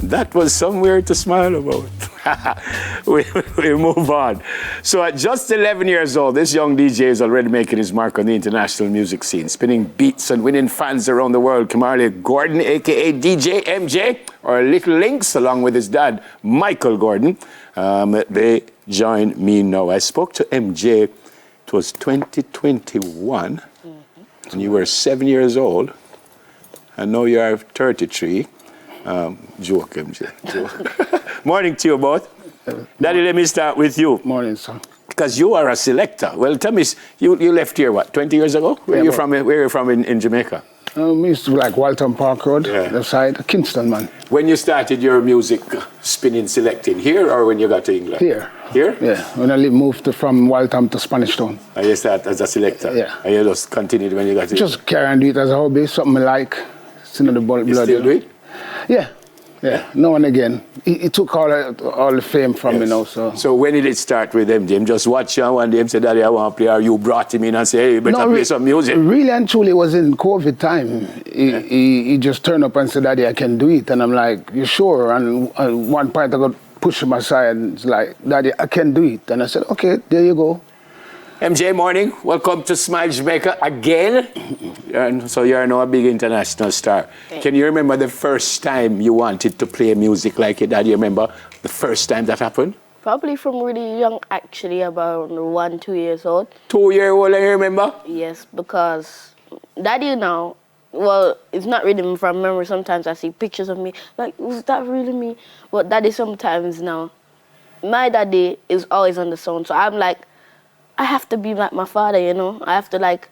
That was somewhere to smile about. we move on. So at just 11 years old, this young DJ is already making his mark on the international music scene, spinning beats and winning fans around the world. Kamali Gordon, a.k.a. DJ MJ, or Little Lynx, along with his dad, Michael Gordon. They join me now. I spoke to MJ, it was 2021, and you were 7 years old, and now you are 33. Joke, MJ. Joke. Morning to you both. Daddy, let me start with you. Morning, sir. Because you are a selector. Well, tell me, you left here, what, 20 years ago? Where are you from in Jamaica? We used to like Walton Park Road, the side, Kingston, man. When you started your music spinning, selecting, here or when you got to England? Here. Here? Yeah, when I moved from Waltham to Spanish Town. And you started as a selector? Yeah. And you just continued when you got to Just carry on do it as a hobby, something I like. It's in the blood. You still do it? Yeah. Now and again. It took all the fame from me now, so. So when did it start with him? Jim just watch you one day and say, Daddy, I want to play, or you brought him in and say, hey, you better play some music? Really and truly, it was in COVID time. He just turned up and said, Daddy, I can do it. And I'm like, you sure? And one point I got pushed him aside and it's like, Daddy, I can do it. And I said, okay, there you go. MJ, morning. Welcome to Smile Jamaica again. And so you're now a big international star. Can you remember the first time you wanted to play music like your dad? You remember the first time that happened? Probably from really young, actually, about 1, 2 years old. 2 years old, I remember? Yes, because Daddy now, well, it's not really from memory. Sometimes I see pictures of me, like, was that really me? But Daddy sometimes now, my daddy is always on the sound, so I'm like, I have to be like my father, you know? I have to like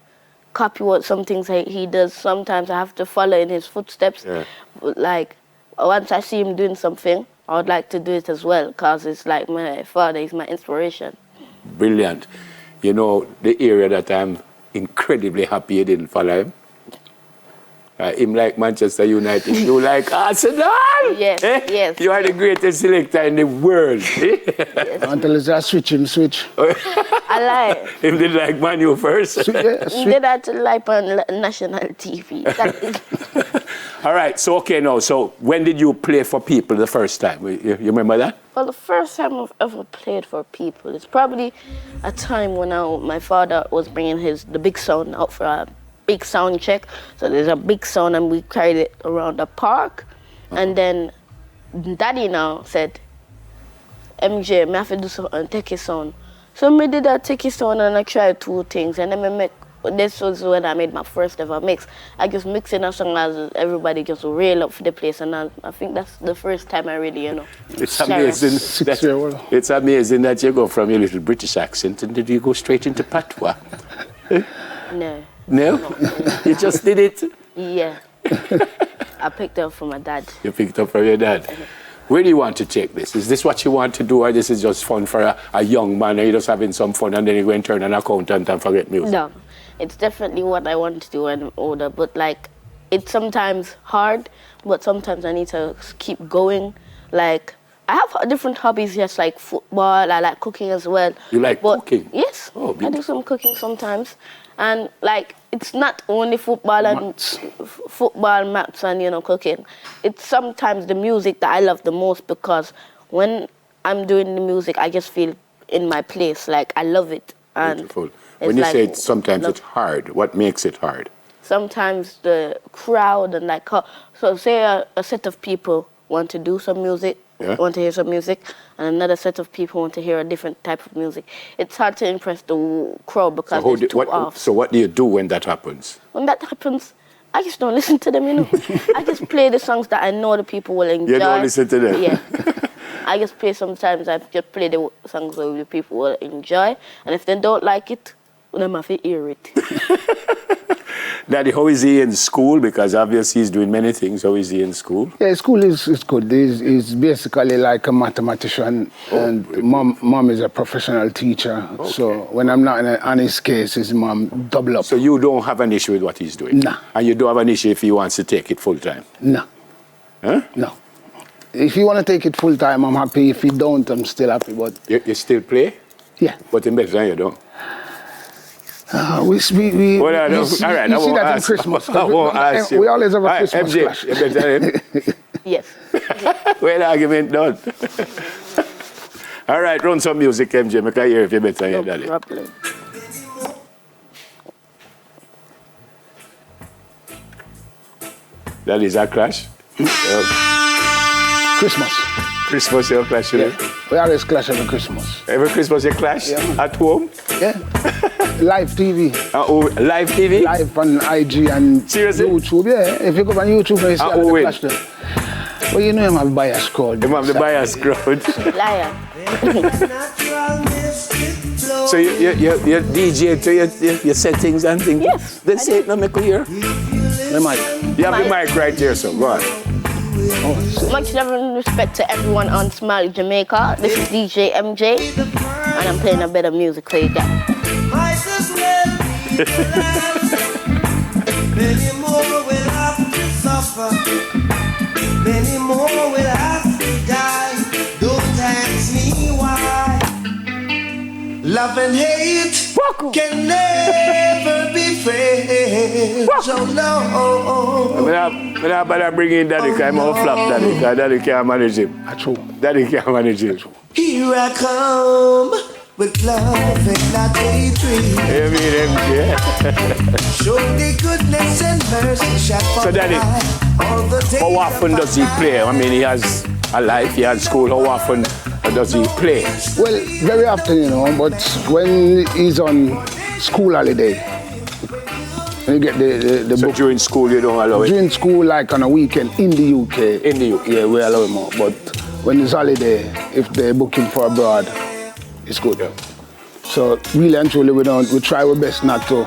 copy what some things he does. Sometimes I have to follow in his footsteps. Yeah. But like, once I see him doing something, I would like to do it as well, because it's like my father, he's my inspiration. Brilliant. You know, the area that I'm incredibly happy you didn't follow him. Him like Manchester United, you like Arsenal. Yes, yes. You are the greatest selector in the world. Yes. Until it's just switch. I like. Him did like Man U first. Did that like on national TV. All right, so okay now, so when did you play for people the first time? You remember that? Well, the first time I've ever played for people, it's probably a time when my father was bringing the big sound out for a big sound check. So there's a big sound and we carried it around the park. And then Daddy now said, MJ, I have to do something and take his sound. So I did that, take his sound, and I tried 2 things. And then this was when I made my first ever mix. I just mixed in a song as everybody just rail up for the place. And I think that's the first time I really, you know. It's amazing. It's amazing that you go from your little British accent and did you go straight into patois? No. No? You just did it? Yeah. I picked it up from my dad. You picked up from your dad? Where do you want to take this? Is this what you want to do, or this is just fun for a young man and you're just having some fun and then you go and turn an accountant and forget music? No, it's definitely what I want to do when I'm older, but like, it's sometimes hard, but sometimes I need to keep going. Like, I have different hobbies, just like football, I like cooking as well. You like cooking? Yes, I do some cooking sometimes. And like, it's not only football maths and, you know, cooking. It's sometimes the music that I love the most, because when I'm doing the music, I just feel in my place. Like, I love it. And beautiful. When you say sometimes it's hard, what makes it hard? Sometimes the crowd and like, so say a set of people want to do some music, want to hear some music, and another set of people want to hear a different type of music. It's hard to impress the crowd because it's too off. So what do you do when that happens? When that happens, I just don't listen to them, you know. I just play the songs that I know the people will enjoy. You don't listen to them? Yeah. I just play sometimes, I just play the songs that the people will enjoy, and if they don't like it, then I have to hear it. Daddy, how is he in school? Because obviously he's doing many things. How is he in school? Yeah, school is good. He's basically like a mathematician, and mom is a professional teacher. Okay. So when I'm not on his case, his mom double up. So you don't have an issue with what he's doing? No. And you don't have an issue if he wants to take it full time? No. Huh? No. If you want to take it full time, I'm happy. If you don't, I'm still happy. But you still play? Yeah. But in better than you don't? We see that in Christmas. I won't ask you. We always have a Christmas MJ, clash. Yes. Well, argument done. All right, run some music, MJ. Make I hear if you better hear daddy. No problem. That is a clash. Christmas. Christmas, you clash today. Yeah. We always clash every Christmas. Every Christmas you clash? Yeah. At home? Yeah. Live TV. Live TV? Live on IG and Seriously? YouTube. Yeah. If you go on YouTube and you see how they clash them. Well, you know him have bias crowd. You have the bias crowd. Liar. So you DJ to your settings and things? Yes, They say it, no make you hear. The mic. You have the mic right here, so go on. Much love and respect to everyone on Smiley Jamaica. This is DJ MJ, and I'm playing a bit of music for you guys. Many more will have to suffer. Many more will have to die. Don't ask me why. Love and hate can never be friends. So no. I'm not bother bringing daddy, because I'm all flop daddy, because daddy can't manage him. True. Daddy can't manage him. Here I come with love and not hatred. You mean MJ? Show the goodness and mercy shall follow. So daddy, all the days how often does he play? I mean, he has a life, he has school. How often does he play? Well, very often, you know, but when he's on school holiday, when you get the So book. during school you don't allow it? During school, like on a weekend in the UK. In the UK? Yeah, we allow him out. But when it's holiday, if they book him for abroad, it's good. Yeah. So really and truly, we try our best not to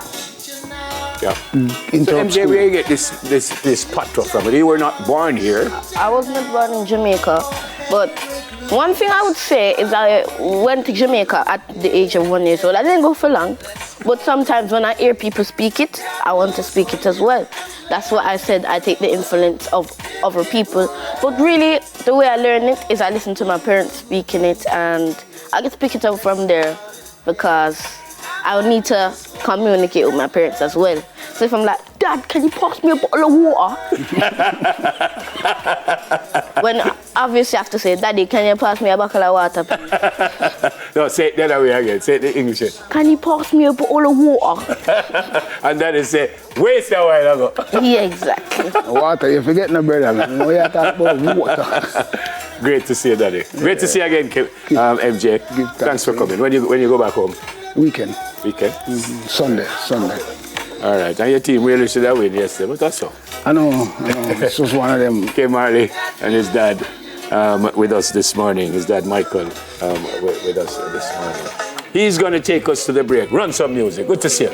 Yeah. So interrupt MJ, school. where you get this patois from? You were not born here. I was not born in Jamaica, but one thing I would say is I went to Jamaica at the age of 1 year old. I didn't go for long, but sometimes when I hear people speak it, I want to speak it as well. That's why I said I take the influence of other people. But really, the way I learn it is I listen to my parents speaking it, and I can speak it up from there because I would need to communicate with my parents as well. So if I'm like, Dad, can you pass me a bottle of water? When obviously I have to say, Daddy, can you pass me a bottle of water, please? No, say it the other way again. Say it in English. Can you pass me a bottle of water? And then they say, waste a while ago. Yeah, exactly. Water, you forget no brother, man. We are talking about water. Great to see you, Daddy. Great to see you again, MJ. Thanks for coming. When you go back home? Weekend. Weekend? Sunday. All right. And your team really should have win yesterday, but that's all. I know. This was one of them. K. Marley and his dad with us this morning. His dad, Michael, with us this morning. He's going to take us to the break. Run some music. Good to see you.